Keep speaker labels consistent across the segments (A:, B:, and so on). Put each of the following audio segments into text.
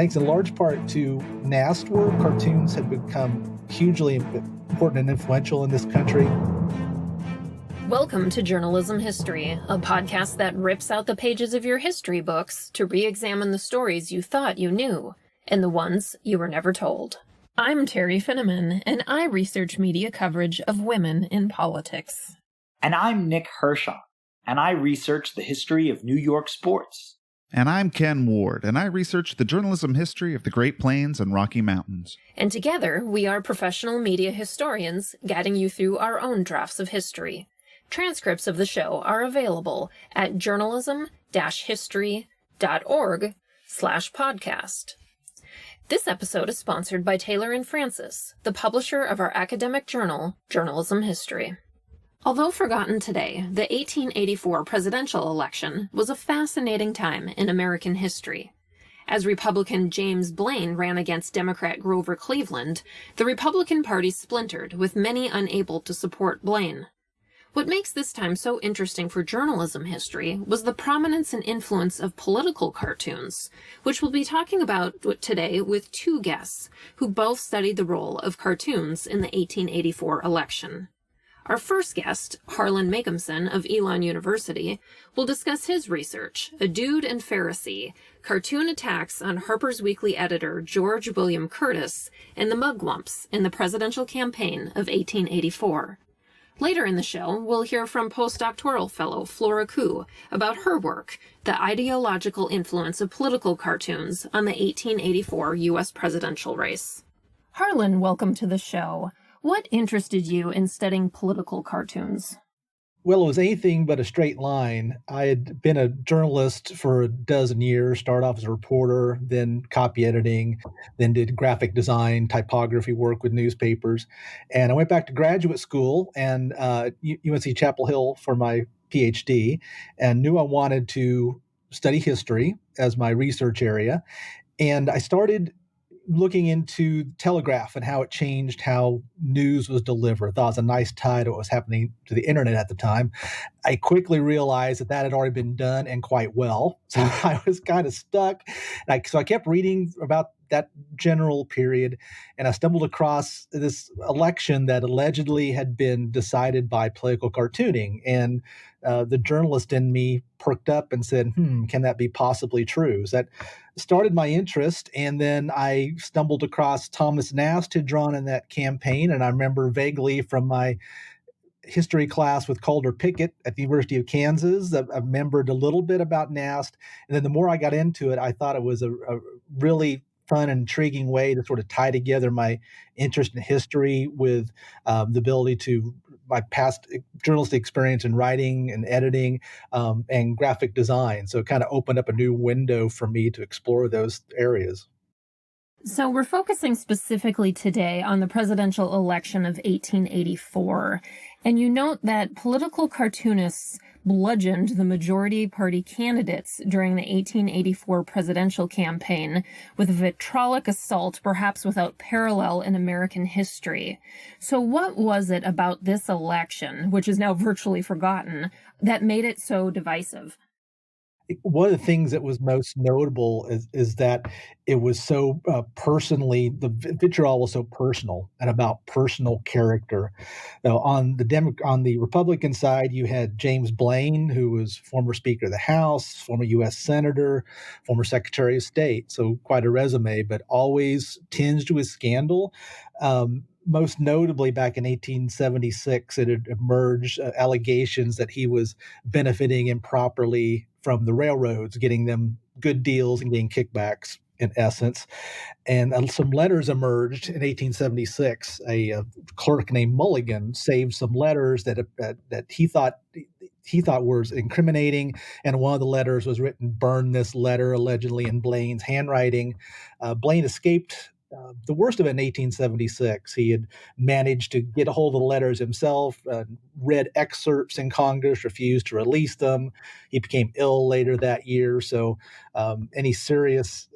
A: thanks in large part to Nast, where cartoons have become hugely important and influential in this country.
B: Welcome to Journalism History, a podcast that rips out the pages of your history books to re-examine the stories you thought you knew, and the ones you were never told. I'm Terry Finneman, and I research media coverage of women in politics.
C: And I'm Nick Hershon, and I research the history of New York sports.
D: And I'm Ken Ward, and I research the journalism history of the Great Plains and Rocky Mountains.
B: And together, we are professional media historians guiding you through our own drafts of history. Transcripts of the show are available at journalism-history.org/podcast. This episode is sponsored by Taylor and Francis, the publisher of our academic journal, Journalism History. Although forgotten today, the 1884 presidential election was a fascinating time in American history. As Republican James Blaine ran against Democrat Grover Cleveland, the Republican Party splintered, with many unable to support Blaine. What makes this time so interesting for journalism history was the prominence and influence of political cartoons, which we'll be talking about today with two guests who both studied the role of cartoons in the 1884 election. Our first guest, Harlan Makehamson of Elon University, will discuss his research, A Dude and Pharisee, cartoon attacks on Harper's Weekly editor George William Curtis and the Mugwumps in the presidential campaign of 1884. Later in the show, we'll hear from postdoctoral fellow Flora Koo about her work, The Ideological Influence of Political Cartoons on the 1884 U.S. presidential race. Harlan, welcome to the show. What interested you in studying political cartoons?
A: Well, it was anything but a straight line. I had been a journalist for a dozen years, started off as a reporter, then copy editing, then did graphic design, typography work with newspapers. And I went back to graduate school and UNC Chapel Hill for my PhD, and knew I wanted to study history as my research area. And I started looking into Telegraph and how it changed how news was delivered. Thought it was a nice tie to what was happening to the internet at the time. I quickly realized that had already been done and quite well. So I was kind of stuck. So I kept reading about that general period, and I stumbled across this election that allegedly had been decided by political cartooning. And the journalist in me perked up and said, can that be possibly true? So that started my interest. And then I stumbled across Thomas Nast had drawn in that campaign. And I remember vaguely from my history class with Calder Pickett at the University of Kansas, I remembered a little bit about Nast. And then the more I got into it, I thought it was a really fun and intriguing way to sort of tie together my interest in history with the ability to my past journalistic experience in writing and editing and graphic design. So it kind of opened up a new window for me to explore those areas.
B: So we're focusing specifically today on the presidential election of 1884. And you note that political cartoonists bludgeoned the majority party candidates during the 1884 presidential campaign with a vitriolic assault perhaps without parallel in American history. So what was it about this election, which is now virtually forgotten, that made it so divisive?
A: One of the things that was most notable is that it was so personally, the vitriol was so personal and about personal character. Now, on the Republican side, you had James Blaine, who was former Speaker of the House, former U.S. Senator, former Secretary of State, so quite a resume, but always tinged with scandal. Most notably, back in 1876, it had emerged allegations that he was benefiting improperly from the railroads, getting them good deals and getting kickbacks, in essence. And some letters emerged in 1876. A clerk named Mulligan saved some letters that he thought was incriminating, and one of the letters was written, "Burn this letter," allegedly in Blaine's handwriting. Blaine escaped the worst of it in 1876. He had managed to get a hold of the letters himself, read excerpts in Congress, refused to release them. He became ill later that year, so any serious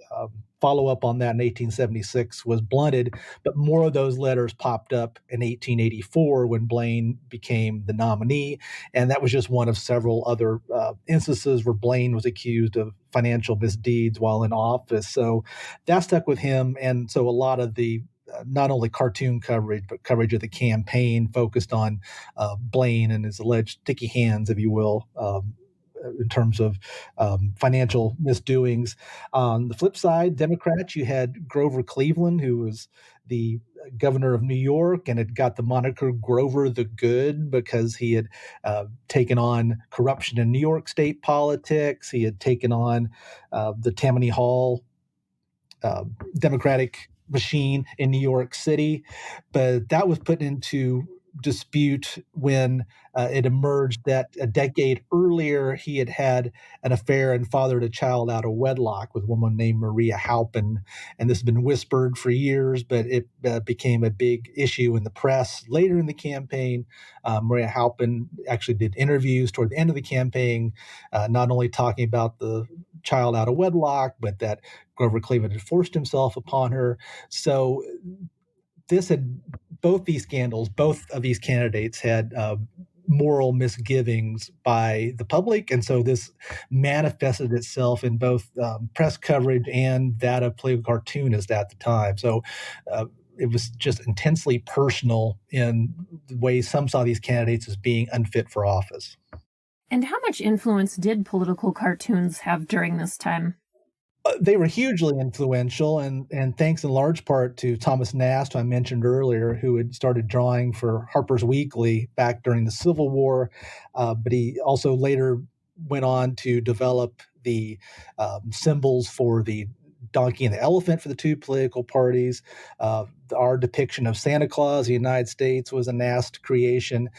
A: follow-up on that in 1876 was blunted, but more of those letters popped up in 1884 when Blaine became the nominee, and that was just one of several other instances where Blaine was accused of financial misdeeds while in office. So that stuck with him, and so a lot of the not only cartoon coverage, but coverage of the campaign focused on Blaine and his alleged sticky hands, if you will, in terms of financial misdoings. On the flip side, Democrats, you had Grover Cleveland, who was the governor of New York and had got the moniker Grover the Good because he had taken on corruption in New York state politics. He had taken on the Tammany Hall Democratic machine in New York City, but that was put into dispute when it emerged that a decade earlier he had had an affair and fathered a child out of wedlock with a woman named Maria Halpin. And this has been whispered for years, but it became a big issue in the press later in the campaign. Maria Halpin actually did interviews toward the end of the campaign, not only talking about the child out of wedlock, but that Grover Cleveland had forced himself upon her. So this had both these scandals, both of these candidates had moral misgivings by the public, and so this manifested itself in both press coverage and that of political cartoonists at the time. So it was just intensely personal in the way some saw these candidates as being unfit for office.
B: And how much influence did political cartoons have during this time?
A: They were hugely influential, and thanks in large part to Thomas Nast, who I mentioned earlier, who had started drawing for Harper's Weekly back during the Civil War. But he also later went on to develop the symbols for the donkey and the elephant for the two political parties. Our depiction of Santa Claus, the United States, was a Nast creation.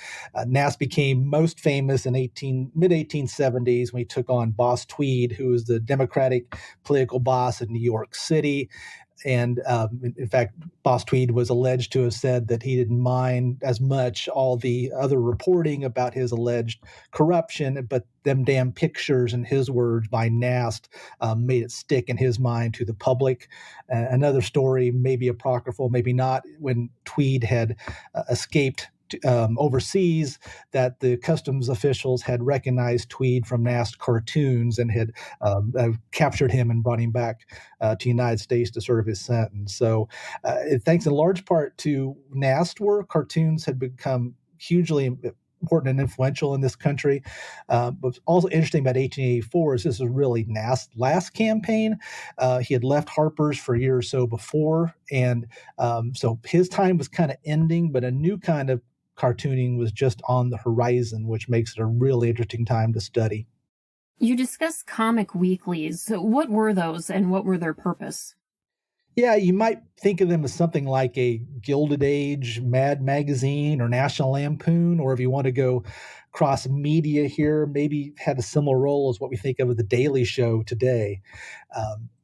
A: Nast became most famous in mid 1870s when he took on Boss Tweed, who was the Democratic political boss in New York City. And in fact, Boss Tweed was alleged to have said that he didn't mind as much all the other reporting about his alleged corruption, but them damn pictures, in his words, by Nast made it stick in his mind to the public. Another story, maybe apocryphal, maybe not, when Tweed had escaped overseas, that the customs officials had recognized Tweed from Nast cartoons and had captured him and brought him back to the United States to serve his sentence. So thanks in large part to Nast work, cartoons had become hugely important and influential in this country. What's also interesting about 1884 is this is really Nast's last campaign. He had left Harper's for a year or so before, and so his time was kind of ending, but a new kind of cartooning was just on the horizon, which makes it a really interesting time to study.
B: You discussed comic weeklies. So what were those and what were their purpose?
A: Yeah, you might think of them as something like a Gilded Age, Mad Magazine, or National Lampoon, or if you want to go cross media here, maybe had a similar role as what we think of as the Daily Show today.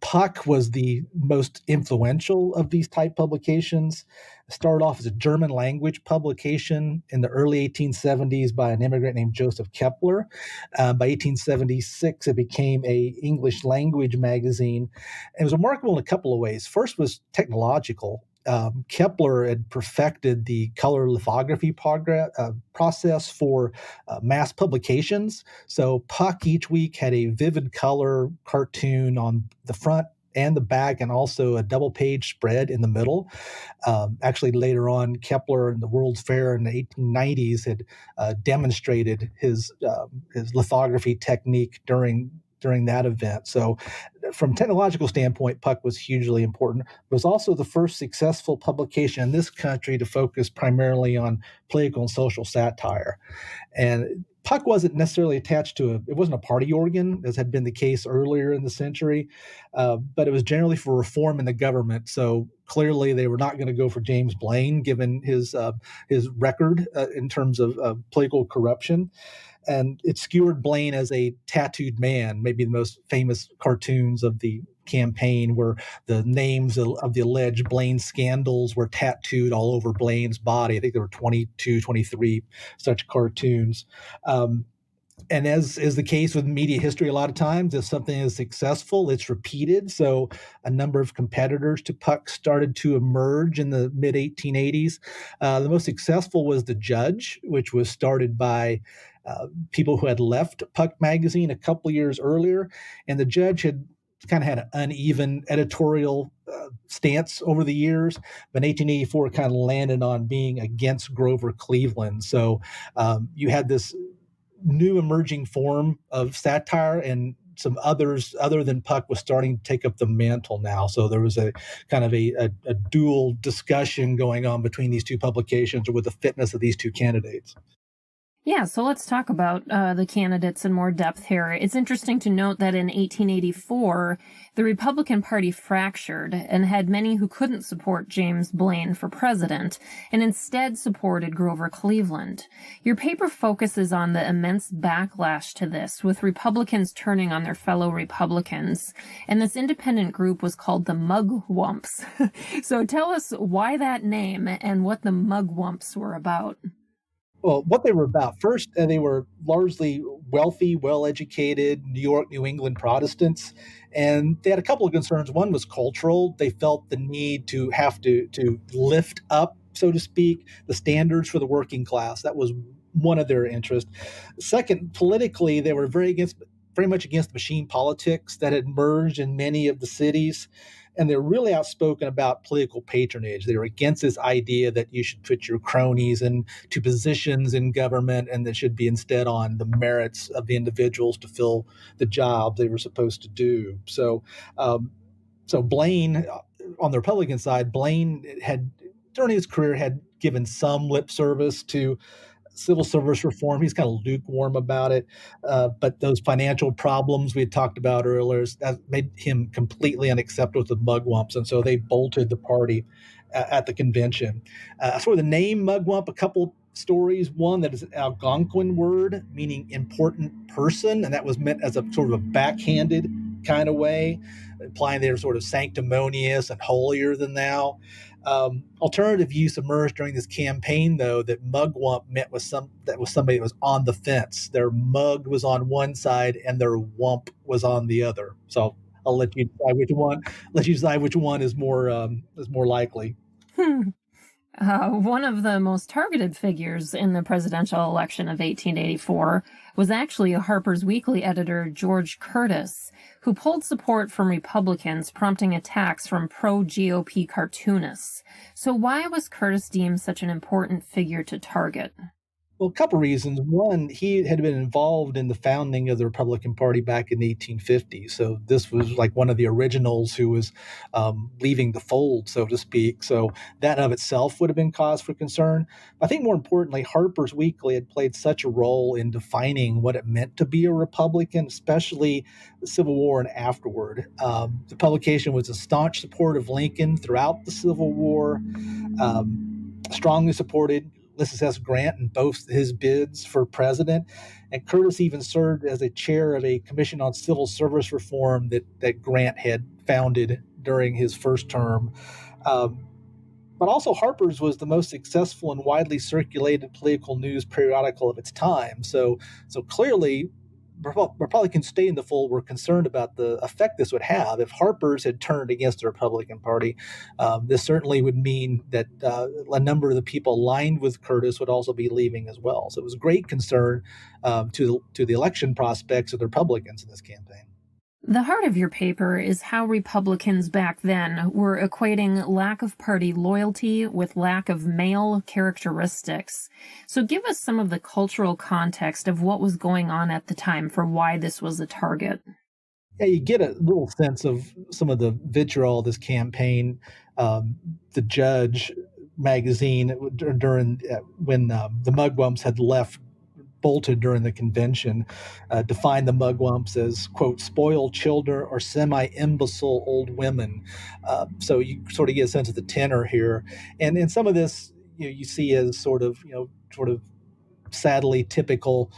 A: Puck was the most influential of these type publications. It started off as a German language publication in the early 1870s by an immigrant named Joseph Kepler. By 1876, it became a English language magazine. It was remarkable in a couple of ways. First was technological. Kepler had perfected the color lithography process for mass publications. So Puck each week had a vivid color cartoon on the front and the back, and also a double page spread in the middle. Actually, later on, Kepler in the World's Fair in the 1890s had demonstrated his lithography technique during that event. So from a technological standpoint, Puck was hugely important. It was also the first successful publication in this country to focus primarily on political and social satire. And Puck wasn't necessarily attached to it wasn't a party organ, as had been the case earlier in the century, but it was generally for reform in the government. So clearly they were not going to go for James Blaine, given his record in terms of political corruption. And it skewered Blaine as a tattooed man. Maybe the most famous cartoons of the campaign were the names of the alleged Blaine scandals were tattooed all over Blaine's body. I think there were 22, 23 such cartoons. And as is the case with media history, a lot of times, if something is successful, it's repeated. So a number of competitors to Puck started to emerge in the mid 1880s. The most successful was The Judge, which was started by people who had left Puck magazine a couple years earlier. And The Judge had kind of had an uneven editorial stance over the years. But in 1884, it kind of landed on being against Grover Cleveland. So you had this new emerging form of satire, and some others other than Puck was starting to take up the mantle now. So there was a kind of a dual discussion going on between these two publications with the fitness of these two candidates.
B: Yeah, so let's talk about the candidates in more depth here. It's interesting to note that in 1884, the Republican Party fractured and had many who couldn't support James Blaine for president and instead supported Grover Cleveland. Your paper focuses on the immense backlash to this, with Republicans turning on their fellow Republicans, and this independent group was called the Mugwumps. So tell us why that name and what the Mugwumps were about.
A: Well, what they were about first, they were largely wealthy, well-educated New York, New England Protestants, and they had a couple of concerns. One was cultural. They felt the need to have to lift up, so to speak, the standards for the working class. That was one of their interests. Second, politically, they were very much against machine politics that had merged in many of the cities. And they're really outspoken about political patronage. They're against this idea that you should put your cronies into positions in government, and that should be instead on the merits of the individuals to fill the jobs they were supposed to do. So Blaine, on the Republican side, Blaine had during his career had given some lip service to civil service reform. He's kind of lukewarm about it. But those financial problems we had talked about earlier, that made him completely unacceptable to the Mugwumps. And so they bolted the party at the convention. For the name Mugwump, a couple stories. One, that is an Algonquin word meaning important person, and that was meant as a sort of a backhanded kind of way, implying they were sort of sanctimonious and holier than thou. Alternative use emerged during this campaign, though, that mugwump meant was somebody that was on the fence. Their mug was on one side and their wump was on the other. So I'll let you decide which one. Let you decide which one is more likely.
B: One of the most targeted figures in the presidential election of 1884 was actually Harper's Weekly editor George Curtis, who pulled support from Republicans, prompting attacks from pro-GOP cartoonists. So why was Curtis deemed such an important figure to target?
A: Well, a couple reasons. One, he had been involved in the founding of the Republican Party back in the 1850s. So this was like one of the originals who was leaving the fold, so to speak. So that of itself would have been cause for concern. I think more importantly, Harper's Weekly had played such a role in defining what it meant to be a Republican, especially the Civil War and afterward. The publication was a staunch supporter of Lincoln throughout the Civil War, strongly supported Ulysses S. Grant in both his bids for president. And Curtis even served as a chair of a commission on civil service reform that Grant had founded during his first term. But also, Harper's was the most successful and widely circulated political news periodical of its time. So clearly, Republicans staying in the fold were concerned about the effect this would have. If Harper's had turned against the Republican Party, this certainly would mean that a number of the people aligned with Curtis would also be leaving as well. So it was a great concern to the election prospects of the Republicans in this campaign.
B: The heart of your paper is how Republicans back then were equating lack of party loyalty with lack of male characteristics. So give us some of the cultural context of what was going on at the time for why this was a target.
A: Yeah, you get a little sense of some of the vitriol of this campaign. The Judge magazine during when the Mugwumps had left bolted during the convention, defined the Mugwumps as, quote, spoiled children or semi-imbecile old women. So you sort of get a sense of the tenor here. And some of this, you see as sort of sadly typical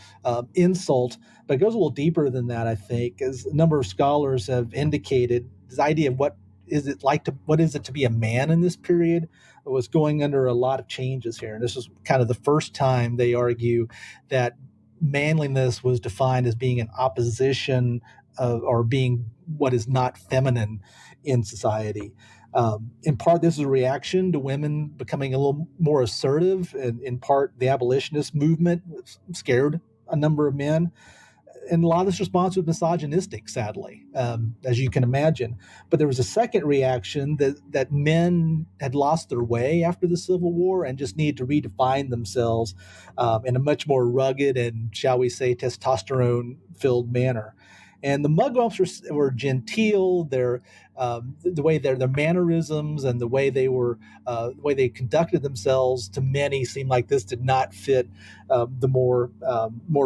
A: insult, but it goes a little deeper than that, I think, as a number of scholars have indicated. This idea of what is it to be a man in this period was going under a lot of changes here. And this is kind of the first time they argue that manliness was defined as being in opposition or being what is not feminine in society. In part, this is a reaction to women becoming a little more assertive, and in part, the abolitionist movement scared a number of men, and a lot of this response was misogynistic, sadly, as you can imagine. But there was a second reaction that men had lost their way after the Civil War and just needed to redefine themselves in a much more rugged and, shall we say, testosterone-filled manner. And the Mugwumps were genteel. The way their mannerisms and the way they conducted themselves to many seemed like this did not fit the more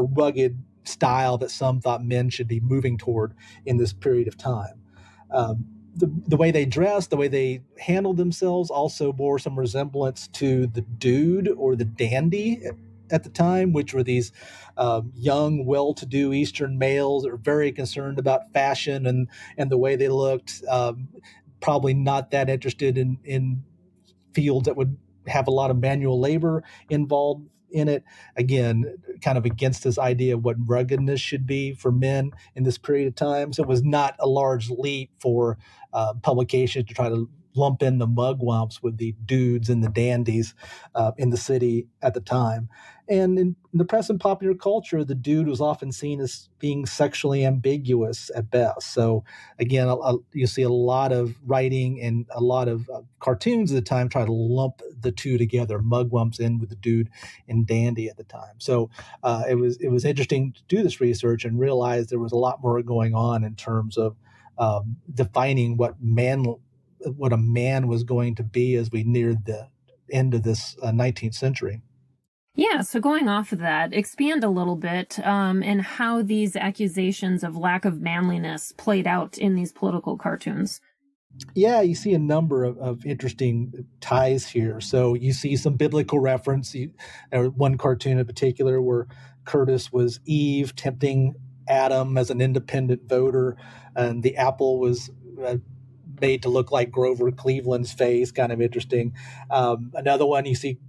A: rugged style that some thought men should be moving toward in this period of time. The way they dressed, the way they handled themselves also bore some resemblance to the dude or the dandy at the time, which were these young, well-to-do Eastern males that were very concerned about fashion and the way they looked, probably not that interested in fields that would have a lot of manual labor involved in it. Again, kind of against this idea of what ruggedness should be for men in this period of time. So it was not a large leap for publications to try to lump in the mugwumps with the dudes and the dandies in the city at the time. And in the press and popular culture, the dude was often seen as being sexually ambiguous at best. So again, you see a lot of writing and a lot of cartoons at the time try to lump the two together, mugwumps in with the dude and dandy at the time. So it was interesting to do this research and realize there was a lot more going on in terms of defining what a man was going to be as we neared the end of this 19th century.
B: Yeah, so going off of that, expand a little bit and how these accusations of lack of manliness played out in these political cartoons.
A: Yeah, you see a number of interesting ties here. So you see some biblical reference. One cartoon in particular where Curtis was Eve tempting Adam as an independent voter, and the apple was made to look like Grover Cleveland's face. Kind of interesting. Another one you see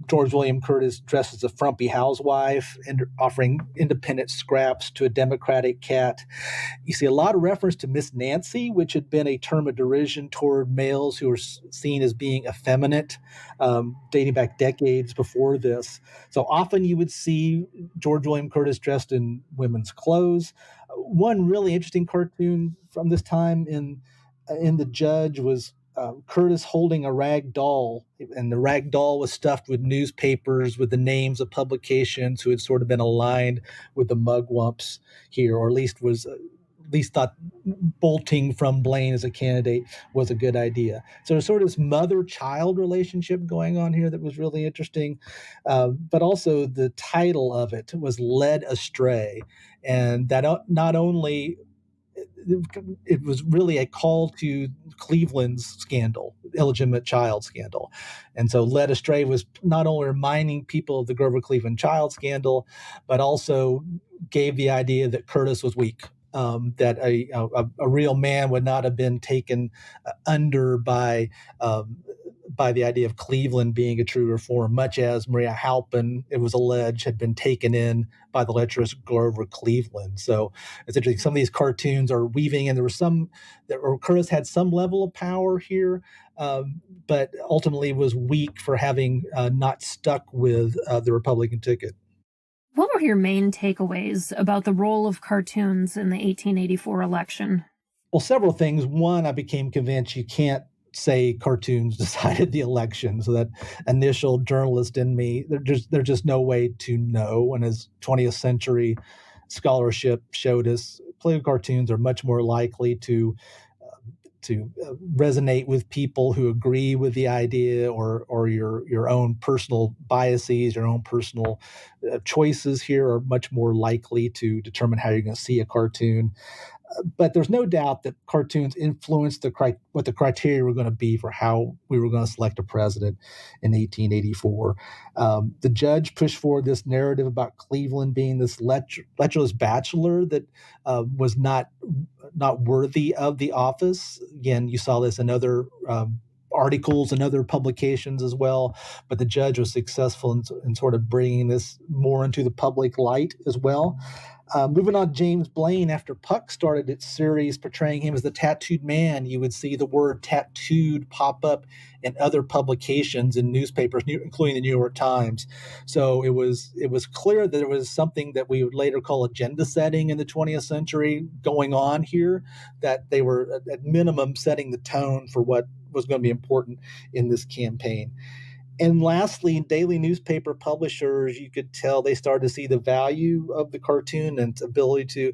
A: George William Curtis dressed as a frumpy housewife and offering independent scraps to a Democratic cat. You see a lot of reference to Miss Nancy, which had been a term of derision toward males who were seen as being effeminate, dating back decades before this. So often you would see George William Curtis dressed in women's clothes. One really interesting cartoon from this time in The Judge was Curtis holding a rag doll, and the rag doll was stuffed with newspapers with the names of publications who had sort of been aligned with the mugwumps here, or at least thought bolting from Blaine as a candidate was a good idea. So there's sort of this mother-child relationship going on here that was really interesting, but also the title of it was "Led Astray," and that not only it was really a call to Cleveland's scandal, illegitimate child scandal. And so Led Astray was not only reminding people of the Grover Cleveland child scandal, but also gave the idea that Curtis was weak, that a real man would not have been taken under by the idea of Cleveland being a true reform, much as Maria Halpin, it was alleged, had been taken in by the lecherous Grover Cleveland. So it's interesting. Some of these cartoons are weaving, and there was some that Curtis had some level of power here, but ultimately was weak for having not stuck with the Republican ticket.
B: What were your main takeaways about the role of cartoons in the 1884 election?
A: Well, several things. One, I became convinced you can't say cartoons decided the election. So that initial journalist in me, there's just no way to know. And as 20th century scholarship showed us, political cartoons are much more likely to resonate with people who agree with the idea, or your own personal biases, your own personal choices here are much more likely to determine how you're going to see a cartoon. But there's no doubt that cartoons influenced what the criteria were going to be for how we were going to select a president in 1884. The Judge pushed forward this narrative about Cleveland being this lecherous bachelor that was not worthy of the office. Again, you saw this in other articles and other publications as well. But the judge was successful in sort of bringing this more into the public light as well. Moving on, James Blaine, after Puck started its series portraying him as the tattooed man, you would see the word tattooed pop up in other publications and newspapers, including the New York Times. So it was clear that there was something that we would later call agenda setting in the 20th century going on here, that they were at minimum setting the tone for what was going to be important in this campaign. And lastly, daily newspaper publishers, you could tell they started to see the value of the cartoon and its ability to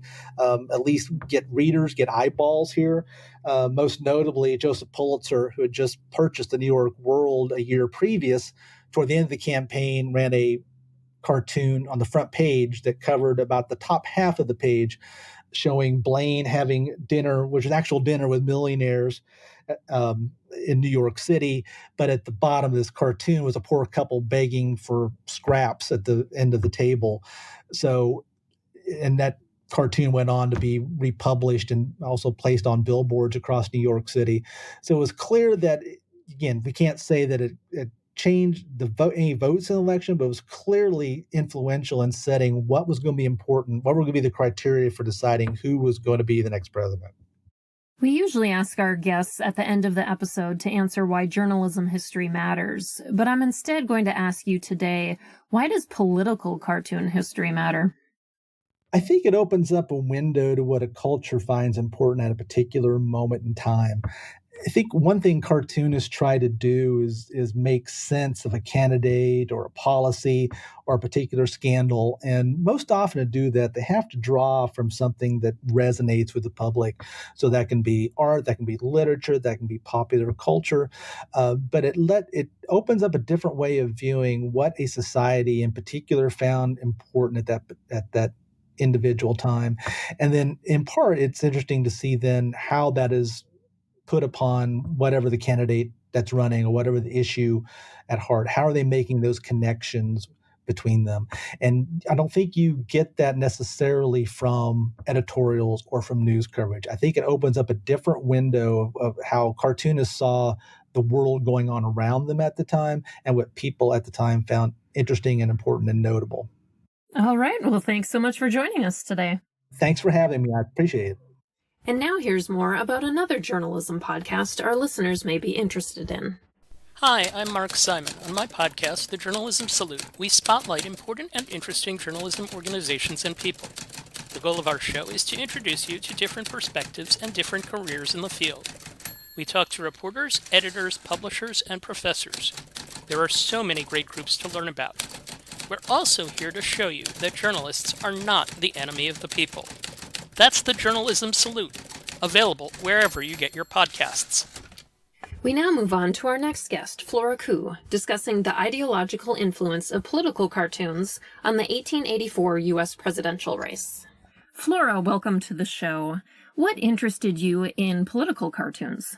A: at least get readers, get eyeballs here. Most notably, Joseph Pulitzer, who had just purchased the New York World a year previous, toward the end of the campaign, ran a cartoon on the front page that covered about the top half of the page, showing Blaine having dinner, which is actual dinner with millionaires in New York City. But at the bottom of this cartoon was a poor couple begging for scraps at the end of the table. So, and that cartoon went on to be republished and also placed on billboards across New York City. So it was clear that, again, we can't say that it changed any votes in the election, but it was clearly influential in setting what was going to be important, what were going to be the criteria for deciding who was going to be the next president.
B: We usually ask our guests at the end of the episode to answer why journalism history matters, but I'm instead going to ask you today, why does political cartoon history matter?
A: I think it opens up a window to what a culture finds important at a particular moment in time. I think one thing cartoonists try to do is make sense of a candidate or a policy or a particular scandal. And most often to do that, they have to draw from something that resonates with the public. So that can be art, that can be literature, that can be popular culture. But it opens up a different way of viewing what a society in particular found important at that individual time. And then in part, it's interesting to see then how that is put upon whatever the candidate that's running or whatever the issue at heart. How are they making those connections between them? And I don't think you get that necessarily from editorials or from news coverage. I think it opens up a different window of how cartoonists saw the world going on around them at the time and what people at the time found interesting and important and notable.
B: All right. Well, thanks so much for joining us today.
A: Thanks for having me. I appreciate it.
B: And now here's more about another journalism podcast our listeners may be interested in.
E: Hi, I'm Mark Simon. On my podcast, The Journalism Salute, we spotlight important and interesting journalism organizations and people. The goal of our show is to introduce you to different perspectives and different careers in the field. We talk to reporters, editors, publishers, and professors. There are so many great groups to learn about. We're also here to show you that journalists are not the enemy of the people. That's the Journalism Salute, available wherever you get your podcasts.
B: We now move on to our next guest, Flora Koo, discussing the ideological influence of political cartoons on the 1884 U.S. presidential race. Flora, welcome to the show. What interested you in political cartoons?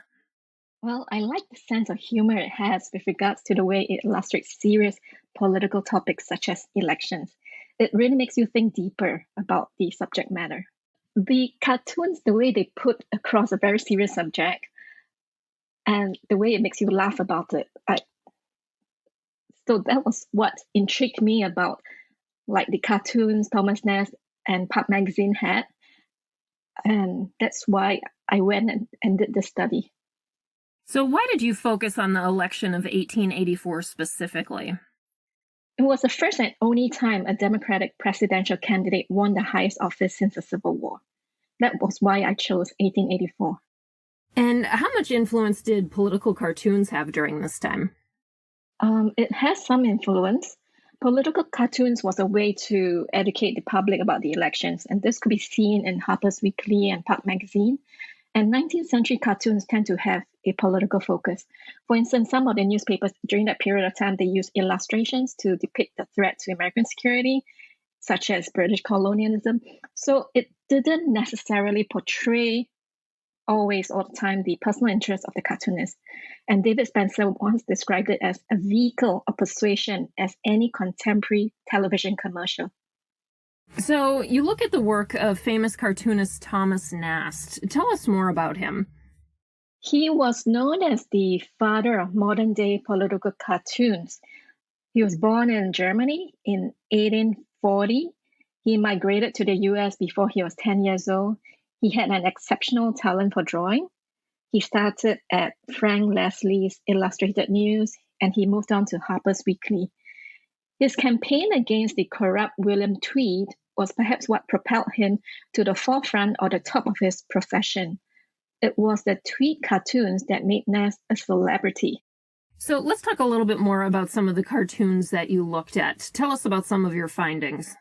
F: Well, I like the sense of humor it has with regards to the way it illustrates serious political topics such as elections. It really makes you think deeper about the subject matter. The cartoons, the way they put across a very serious subject and the way it makes you laugh about it. So that was what intrigued me about like the cartoons Thomas Nast and Pulp magazine had. And that's why I went and did the study.
B: So why did you focus on the election of 1884 specifically?
F: It was the first and only time a Democratic presidential candidate won the highest office since the Civil War. That was why I chose 1884.
B: And how much influence did political cartoons have during this time?
F: It has some influence. Political cartoons was a way to educate the public about the elections, and this could be seen in Harper's Weekly and Pulp magazine. And 19th century cartoons tend to have a political focus. For instance, some of the newspapers during that period of time, they used illustrations to depict the threat to American security, such as British colonialism. So it didn't necessarily portray always, all the time, the personal interests of the cartoonist. And David Spencer once described it as a vehicle of persuasion as any contemporary television commercial.
B: So you look at the work of famous cartoonist Thomas Nast. Tell us more about him.
F: He was known as the father of modern-day political cartoons. He was born in Germany in 1840. He migrated to the US before he was 10 years old. He had an exceptional talent for drawing. He started at Frank Leslie's Illustrated News, and he moved on to Harper's Weekly. His campaign against the corrupt William Tweed was perhaps what propelled him to the forefront or the top of his profession. It was the Tweed cartoons that made Nast a celebrity.
B: So let's talk a little bit more about some of the cartoons that you looked at. Tell us about some of your findings.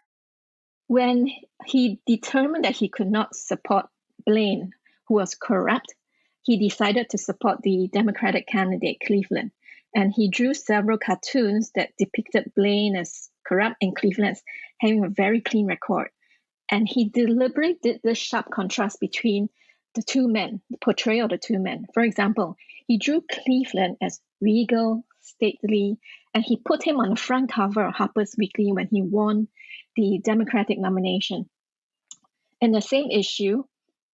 F: When he determined that he could not support Blaine, who was corrupt, he decided to support the Democratic candidate Cleveland. And he drew several cartoons that depicted Blaine as corrupt and Cleveland as having a very clean record. And he deliberately did this sharp contrast between the two men, the portrayal of the two men. For example, he drew Cleveland as regal, stately, and he put him on the front cover of Harper's Weekly when he won the Democratic nomination. In the same issue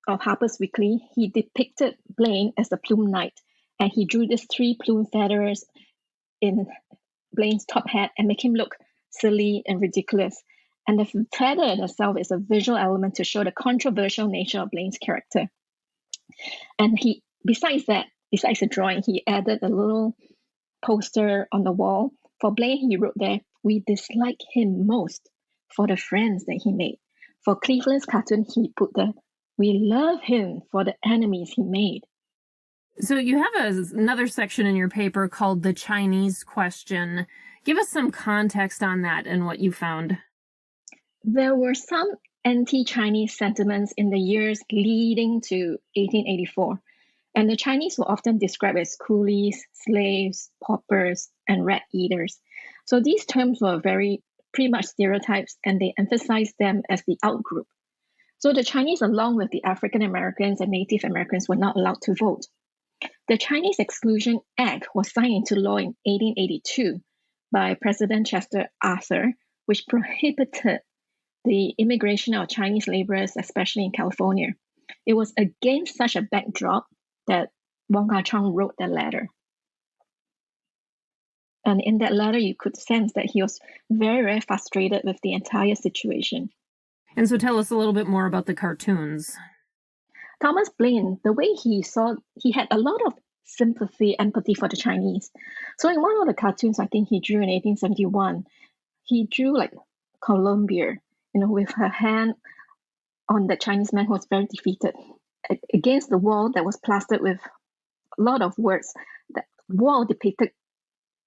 F: of Harper's Weekly, he depicted Blaine as the plume knight, and he drew these 3 plume feathers in Blaine's top hat and make him look silly and ridiculous. And the feather in itself is a visual element to show the controversial nature of Blaine's character. And he, besides the drawing, he added a little poster on the wall. For Blaine, he wrote there, "We dislike him most for the friends that he made." For Cleveland's cartoon, he put the, "We love him for the enemies he made."
B: So you have another section in your paper called The Chinese Question. Give us some context on that and what you found.
F: There were some anti-Chinese sentiments in the years leading to 1884, and the Chinese were often described as coolies, slaves, paupers, and rat eaters. So these terms were pretty much stereotypes, and they emphasized them as the outgroup. So the Chinese, along with the African Americans and Native Americans, were not allowed to vote. The Chinese Exclusion Act was signed into law in 1882 by President Chester Arthur, which prohibited the immigration of Chinese laborers, especially in California. It was against such a backdrop that Wong Kah-chung wrote that letter. And in that letter, you could sense that he was very, very frustrated with the entire situation.
B: And so tell us a little bit more about the cartoons.
F: Thomas Blaine, the way he had a lot of sympathy, empathy for the Chinese. So in one of the cartoons, I think he drew in 1871, he drew like Columbia, with her hand on the Chinese man who was very defeated against the wall that was plastered with a lot of words. That wall depicted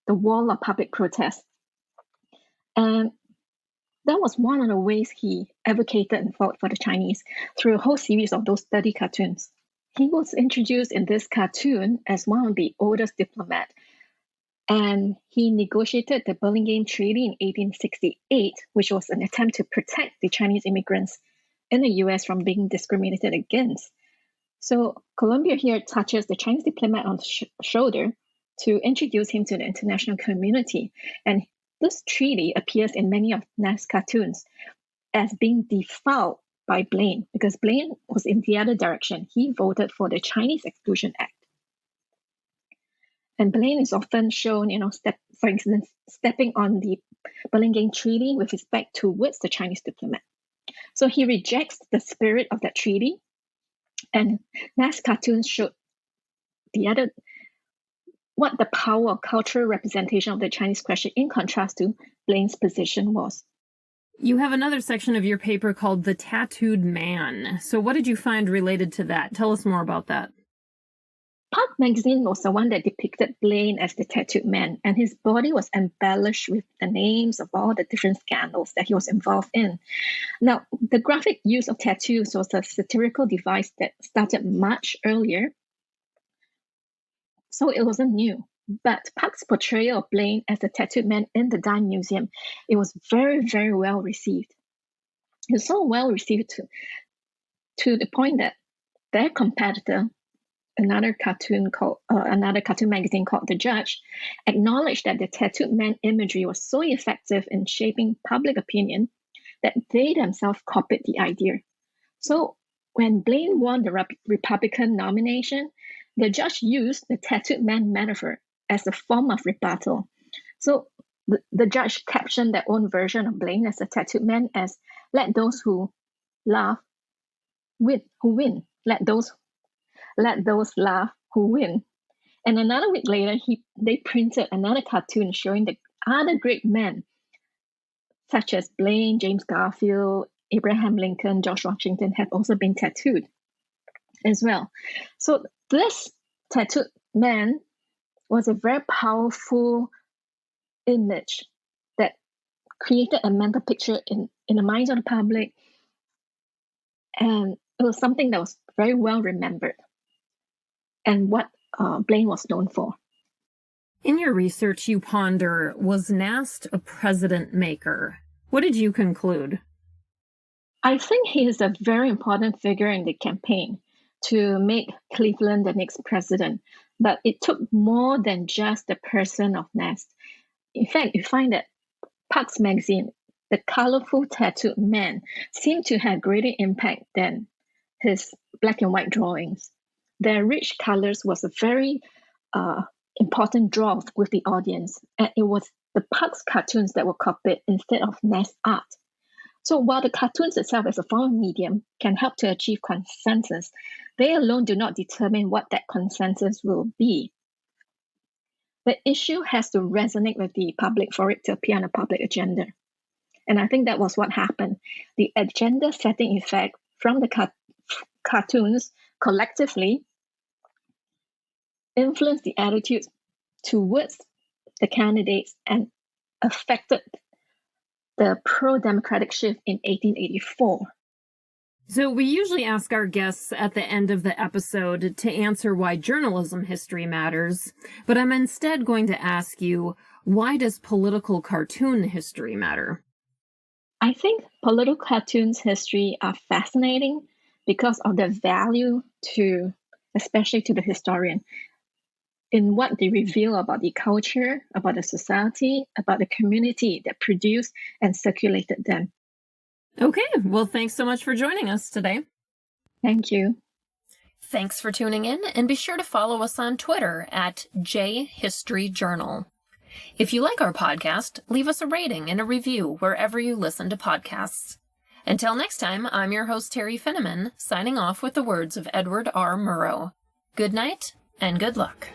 F: the wall of public protest. And that was one of the ways he advocated and fought for the Chinese through a whole series of those 30 cartoons. He was introduced in this cartoon as one of the oldest diplomats, and he negotiated the Burlingame Treaty in 1868, which was an attempt to protect the Chinese immigrants in the US from being discriminated against. So Columbia here touches the Chinese diplomat on the shoulder to introduce him to the international community. And this treaty appears in many of Nast's cartoons as being defiled by Blaine, because Blaine was in the other direction. He voted for the Chinese Exclusion Act. And Blaine is often shown, for instance, stepping on the Burlingame Treaty with his back towards the Chinese diplomat. So he rejects the spirit of that treaty. And Nast's cartoons showed what the power of cultural representation of the Chinese question in contrast to Blaine's position was.
B: You have another section of your paper called The Tattooed Man. So what did you find related to that? Tell us more about that.
F: Pulp magazine was the one that depicted Blaine as the tattooed man, and his body was embellished with the names of all the different scandals that he was involved in. Now, the graphic use of tattoos was a satirical device that started much earlier, so it wasn't new. But Park's portrayal of Blaine as the tattooed man in the Dime Museum, it was very, very well received. It was so well received to the point that their competitor, another cartoon magazine called The Judge, acknowledged that the tattooed man imagery was so effective in shaping public opinion that they themselves copied the idea. So when Blaine won the Republican nomination, the judge used the tattooed man metaphor as a form of rebuttal. So the judge captioned their own version of Blaine as a tattooed man as "Let those who laugh win. Let those laugh who win." And another week later, they printed another cartoon showing the other great men, such as Blaine, James Garfield, Abraham Lincoln, George Washington, have also been tattooed as well. So this tattooed man was a very powerful image that created a mental picture in the minds of the public. And it was something that was very well remembered and what Blaine was known for.
B: In your research, you ponder, was Nast a president maker? What did you conclude?
F: I think he is a very important figure in the campaign to make Cleveland the next president. But it took more than just the person of Nast. In fact, you find that Parks magazine, the colorful tattooed man, seemed to have greater impact than his black and white drawings. Their rich colors was a very important draw with the audience, and it was the Parks cartoons that were copied instead of Nast art. So while the cartoons itself as a form of medium can help to achieve consensus, they alone do not determine what that consensus will be. The issue has to resonate with the public for it to appear on a public agenda. And I think that was what happened. The agenda-setting effect from the cartoons collectively influenced the attitudes towards the candidates and affected the pro-democratic shift in 1884.
B: So we usually ask our guests at the end of the episode to answer why journalism history matters, but I'm instead going to ask you, why does political cartoon history matter?
F: I think political cartoons history are fascinating because of their value especially to the historian, in what they reveal about the culture, about the society, about the community that produced and circulated them.
B: Okay, well, thanks so much for joining us today.
F: Thank you.
B: Thanks for tuning in, and be sure to follow us on Twitter at JHistoryJournal. If you like our podcast, leave us a rating and a review wherever you listen to podcasts. Until next time, I'm your host, Terry Finneman, signing off with the words of Edward R. Murrow. Good night and good luck.